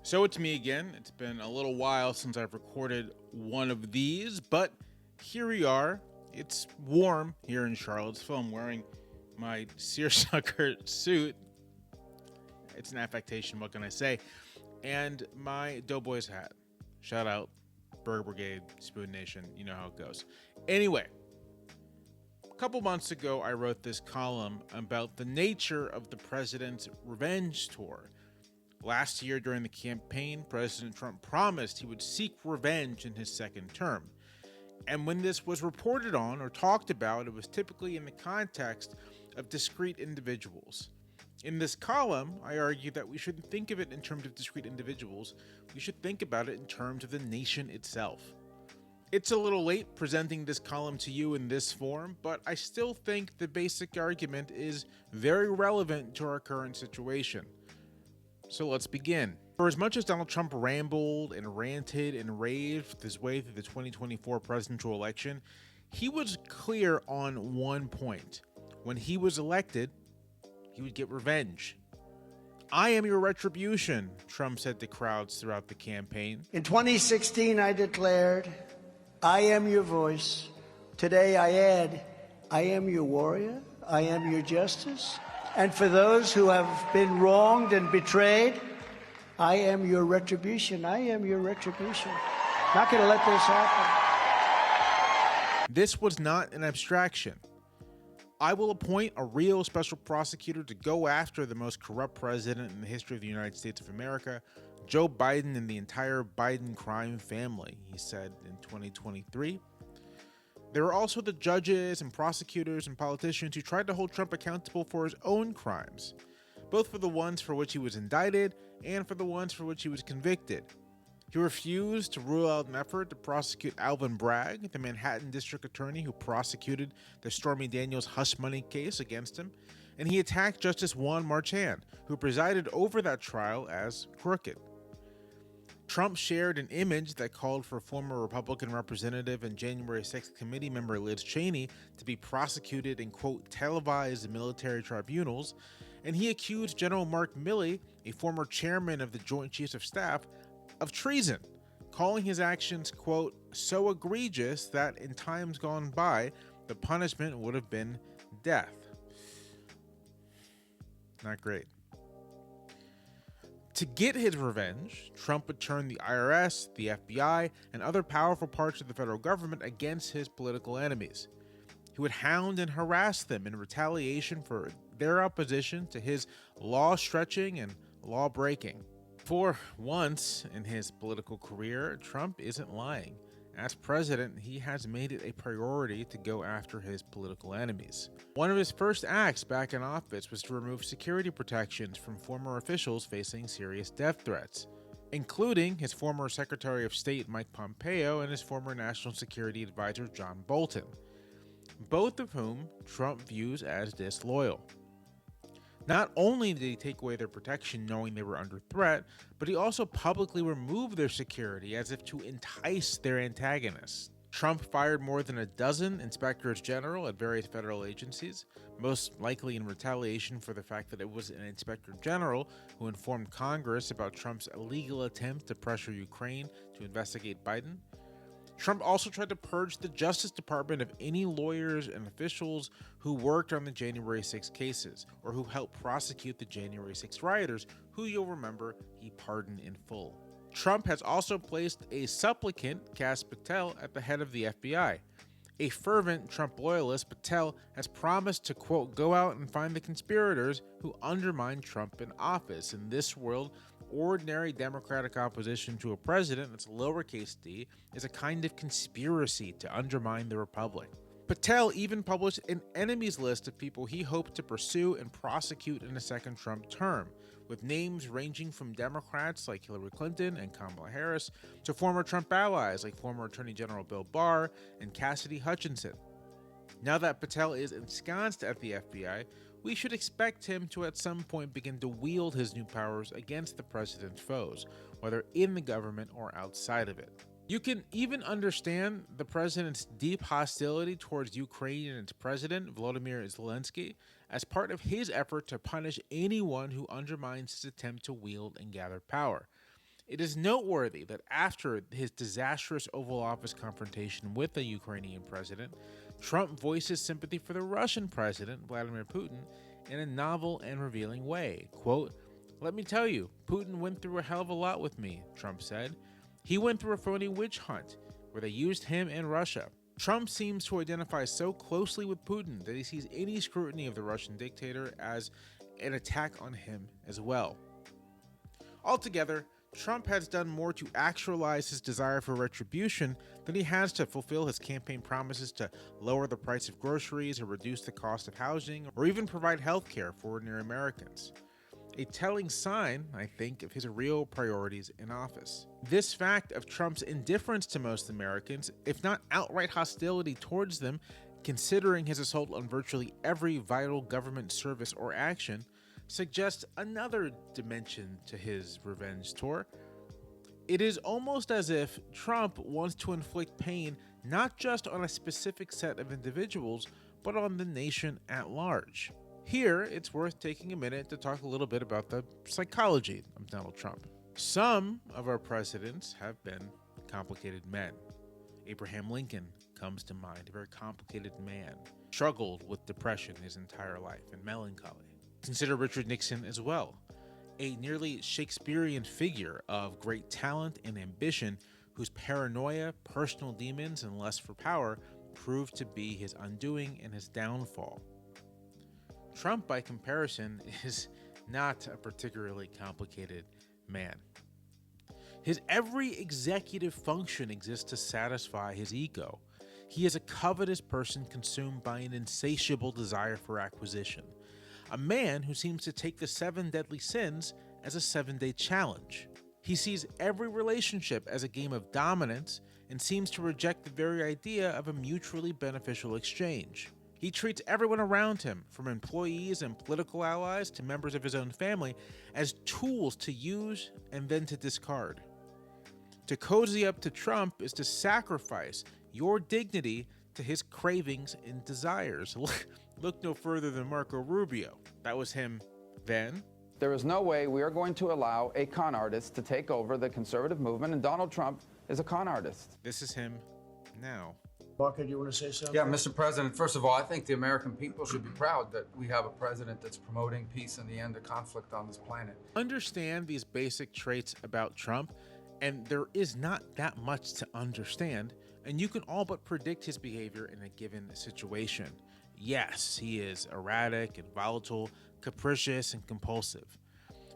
So it's me again. It's been a little while since I've recorded one of these, but here we are. It's warm here in Charlottesville. I'm wearing my seersucker suit. It's an affectation, what can I say? And my Doughboys hat. Shout out, Burger Brigade, Spoon Nation. You know how it goes. Anyway, a couple months ago, I wrote this column about the nature of the president's revenge tour. Last year during the campaign, President Trump promised he would seek revenge in his second term. And when this was reported on or talked about, it was typically in the context of discrete individuals. In this column, I argue that we shouldn't think of it in terms of discrete individuals. We should think about it in terms of the nation itself. It's a little late presenting this column to you in this form, but I still think the basic argument is very relevant to our current situation. So let's begin. For as much as Donald Trump rambled and ranted and raved his way through the 2024 presidential election, he was clear on one point. When he was elected, he would get revenge. "I am your retribution," Trump said to crowds throughout the campaign. In 2016, I declared, "I am your voice." Today I add, "I am your warrior. I am your justice. And for those who have been wronged and betrayed, I am your retribution. I am your retribution." Not going to let this happen. This was not an abstraction. "I will appoint a real special prosecutor to go after the most corrupt president in the history of the United States of America, Joe Biden and the entire Biden crime family," he said in 2023. There were also the judges and prosecutors and politicians who tried to hold Trump accountable for his own crimes, both for the ones for which he was indicted and for the ones for which he was convicted. He refused to rule out an effort to prosecute Alvin Bragg, the Manhattan district attorney who prosecuted the Stormy Daniels hush money case against him, and he attacked Justice Juan Marchand, who presided over that trial, as crooked. Trump shared an image that called for former Republican representative and January 6th committee member Liz Cheney to be prosecuted in, quote, televised military tribunals, and he accused General Mark Milley, a former chairman of the Joint Chiefs of Staff, of treason, calling his actions, quote, so egregious that in times gone by, the punishment would have been death. Not great. To get his revenge, Trump would turn the IRS, the FBI, and other powerful parts of the federal government against his political enemies. He would hound and harass them in retaliation for their opposition to his law-stretching and law-breaking. For once in his political career, Trump isn't lying. As president, he has made it a priority to go after his political enemies. One of his first acts back in office was to remove security protections from former officials facing serious death threats, including his former Secretary of State Mike Pompeo and his former National Security Advisor John Bolton, both of whom Trump views as disloyal. Not only did he take away their protection knowing they were under threat, but he also publicly removed their security as if to entice their antagonists. Trump fired more than a dozen inspectors general at various federal agencies, most likely in retaliation for the fact that it was an inspector general who informed Congress about Trump's illegal attempt to pressure Ukraine to investigate Biden. Trump also tried to purge the Justice Department of any lawyers and officials who worked on the January 6 cases or who helped prosecute the January 6 rioters, who you'll remember he pardoned in full. Trump has also placed a supplicant, Kash Patel, at the head of the FBI. A fervent Trump loyalist, Patel has promised to, quote, go out and find the conspirators who undermined Trump in office. In this world, ordinary Democratic opposition to a president that's lowercase d is a kind of conspiracy to undermine the republic. Patel even published an enemies list of people he hoped to pursue and prosecute in a second Trump term, with names ranging from Democrats like Hillary Clinton and Kamala Harris to former Trump allies like former Attorney General Bill Barr and Cassidy Hutchinson. Now that Patel is ensconced at the FBI, we should expect him to at some point begin to wield his new powers against the president's foes, whether in the government or outside of it. You can even understand the president's deep hostility towards Ukraine and its president, Volodymyr Zelensky, as part of his effort to punish anyone who undermines his attempt to wield and gather power. It is noteworthy that after his disastrous Oval Office confrontation with the Ukrainian president, Trump voices sympathy for the Russian president, Vladimir Putin, in a novel and revealing way. Quote, "Let me tell you, Putin went through a hell of a lot with me," Trump said. "He went through a phony witch hunt where they used him and Russia." Trump seems to identify so closely with Putin that he sees any scrutiny of the Russian dictator as an attack on him as well. Altogether, Trump has done more to actualize his desire for retribution than he has to fulfill his campaign promises to lower the price of groceries or reduce the cost of housing or even provide health care for ordinary Americans. A telling sign, I think, of his real priorities in office. This fact of Trump's indifference to most Americans, if not outright hostility towards them, considering his assault on virtually every vital government service or action, suggests another dimension to his revenge tour. It is almost as if Trump wants to inflict pain not just on a specific set of individuals, but on the nation at large. Here, it's worth taking a minute to talk a little bit about the psychology of Donald Trump. Some of our presidents have been complicated men. Abraham Lincoln comes to mind, a very complicated man, struggled with depression his entire life and melancholy. Consider Richard Nixon as well, a nearly Shakespearean figure of great talent and ambition whose paranoia, personal demons, and lust for power proved to be his undoing and his downfall. Trump, by comparison, is not a particularly complicated man. His every executive function exists to satisfy his ego. He is a covetous person consumed by an insatiable desire for acquisition. A man who seems to take the 7 deadly sins as a 7-day challenge. He sees every relationship as a game of dominance and seems to reject the very idea of a mutually beneficial exchange. He treats everyone around him, from employees and political allies to members of his own family, as tools to use and then to discard. To cozy up to Trump is to sacrifice your dignity to his cravings and desires. Look no further than Marco Rubio. That was him then. There is no way we are going to allow a con artist to take over the conservative movement, and Donald Trump is a con artist. This is him now. Marco, do you want to say something? Yeah, Mr. President, first of all, I think the American people should be proud that we have a president that's promoting peace and the end of conflict on this planet. Understand these basic traits about Trump, and there is not that much to understand, and you can all but predict his behavior in a given situation. Yes, he is erratic and volatile, capricious and compulsive.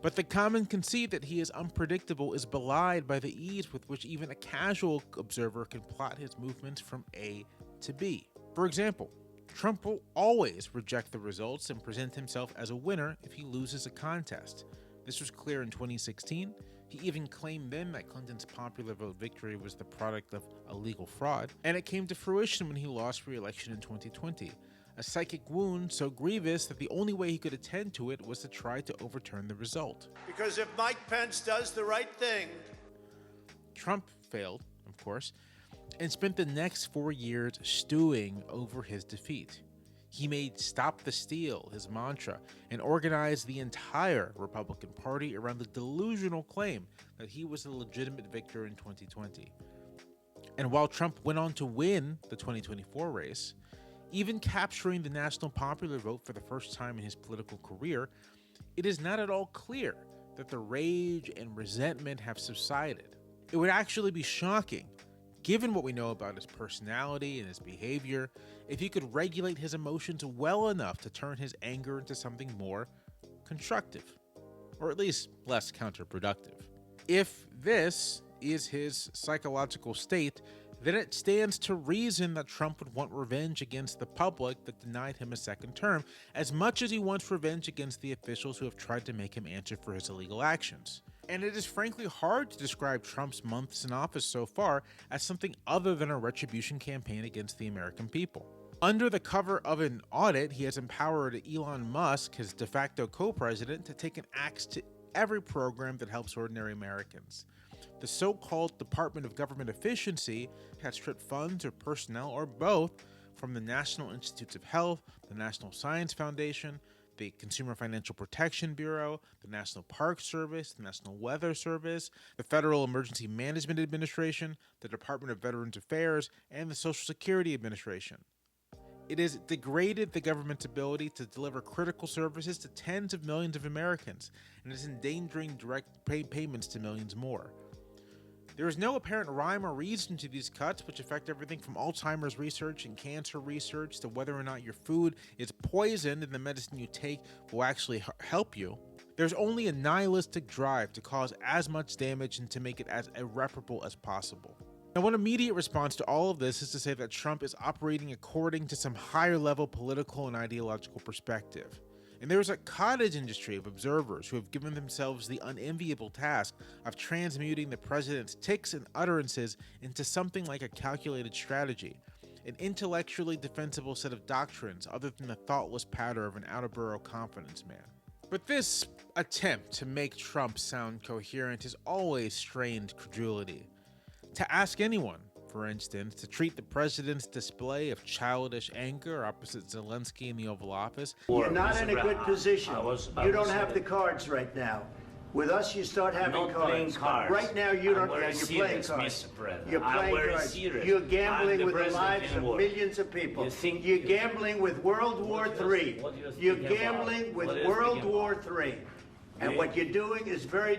But the common conceit that he is unpredictable is belied by the ease with which even a casual observer can plot his movements from A to B. For example, Trump will always reject the results and present himself as a winner if he loses a contest. This was clear in 2016. He even claimed then that Clinton's popular vote victory was the product of a legal fraud, and it came to fruition when he lost re-election in 2020. A psychic wound so grievous that the only way he could attend to it was to try to overturn the result. Because if Mike Pence does the right thing... Trump failed, of course, and spent the next 4 years stewing over his defeat. He made "Stop the Steal" his mantra and organized the entire Republican Party around the delusional claim that he was the legitimate victor in 2020. And while Trump went on to win the 2024 race, even capturing the national popular vote for the first time in his political career, it is not at all clear that the rage and resentment have subsided. It would actually be shocking, given what we know about his personality and his behavior, if he could regulate his emotions well enough to turn his anger into something more constructive, or at least less counterproductive. If this is his psychological state, then it stands to reason that Trump would want revenge against the public that denied him a second term, as much as he wants revenge against the officials who have tried to make him answer for his illegal actions. And it is frankly hard to describe Trump's months in office so far as something other than a retribution campaign against the American people. Under the cover of an audit, he has empowered Elon Musk, his de facto co-president, to take an axe to every program that helps ordinary Americans. The so-called Department of Government Efficiency has stripped funds or personnel or both from the National Institutes of Health, the National Science Foundation, the Consumer Financial Protection Bureau, the National Park Service, the National Weather Service, the Federal Emergency Management Administration, the Department of Veterans Affairs, and the Social Security Administration. It has degraded the government's ability to deliver critical services to tens of millions of Americans and is endangering direct payments to millions more. There is no apparent rhyme or reason to these cuts, which affect everything from Alzheimer's research and cancer research to whether or not your food is poisoned and the medicine you take will actually help you. There's only a nihilistic drive to cause as much damage and to make it as irreparable as possible. Now, one immediate response to all of this is to say that Trump is operating according to some higher level political and ideological perspective. And there is a cottage industry of observers who have given themselves the unenviable task of transmuting the president's tics and utterances into something like a calculated strategy, an intellectually defensible set of doctrines other than the thoughtless patter of an out-of-borough confidence man. But this attempt to make Trump sound coherent has always strained credulity. To ask anyone, for instance, to treat the president's display of childish anger opposite Zelensky in the Oval Office. You're not in a good position. You don't have the cards right now. With us, you start having cards. Right now, you don't. You're playing cards. You're playing cards. You're gambling with the lives of millions of people. You're gambling with World War III. You're gambling with World War III. And what you're doing is very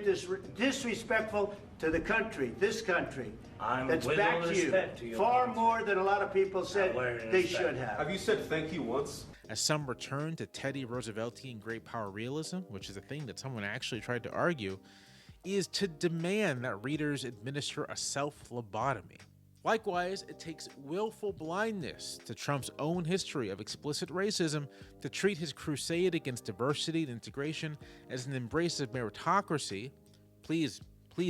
disrespectful to the country, this country, that's back to you, far more than a lot of people said they should have. Have you said thank you once? As some return to Teddy Rooseveltian great power realism, which is a thing that someone actually tried to argue, is to demand that readers administer a self-lobotomy. Likewise, it takes willful blindness to Trump's own history of explicit racism to treat his crusade against diversity and integration as an embrace of meritocracy. Please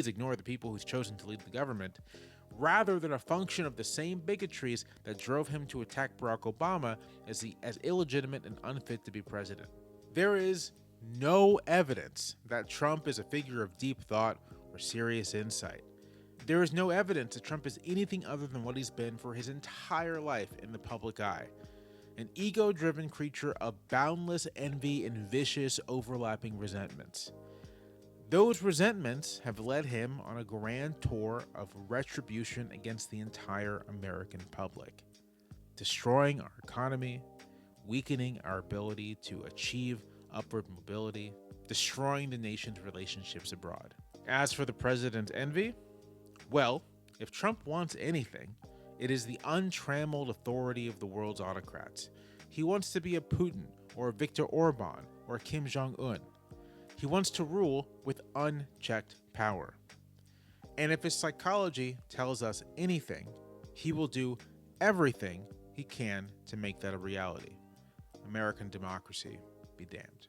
ignore the people who's chosen to lead the government, rather than a function of the same bigotries that drove him to attack Barack Obama as illegitimate and unfit to be president. There is no evidence that Trump is a figure of deep thought or serious insight. There is no evidence that Trump is anything other than what he's been for his entire life in the public eye, an ego-driven creature of boundless envy and vicious overlapping resentments. Those resentments have led him on a grand tour of retribution against the entire American public, destroying our economy, weakening our ability to achieve upward mobility, destroying the nation's relationships abroad. As for the president's envy, well, if Trump wants anything, it is the untrammeled authority of the world's autocrats. He wants to be a Putin or a Viktor Orban or a Kim Jong-un. He wants to rule with unchecked power. And if his psychology tells us anything, he will do everything he can to make that a reality. American democracy be damned.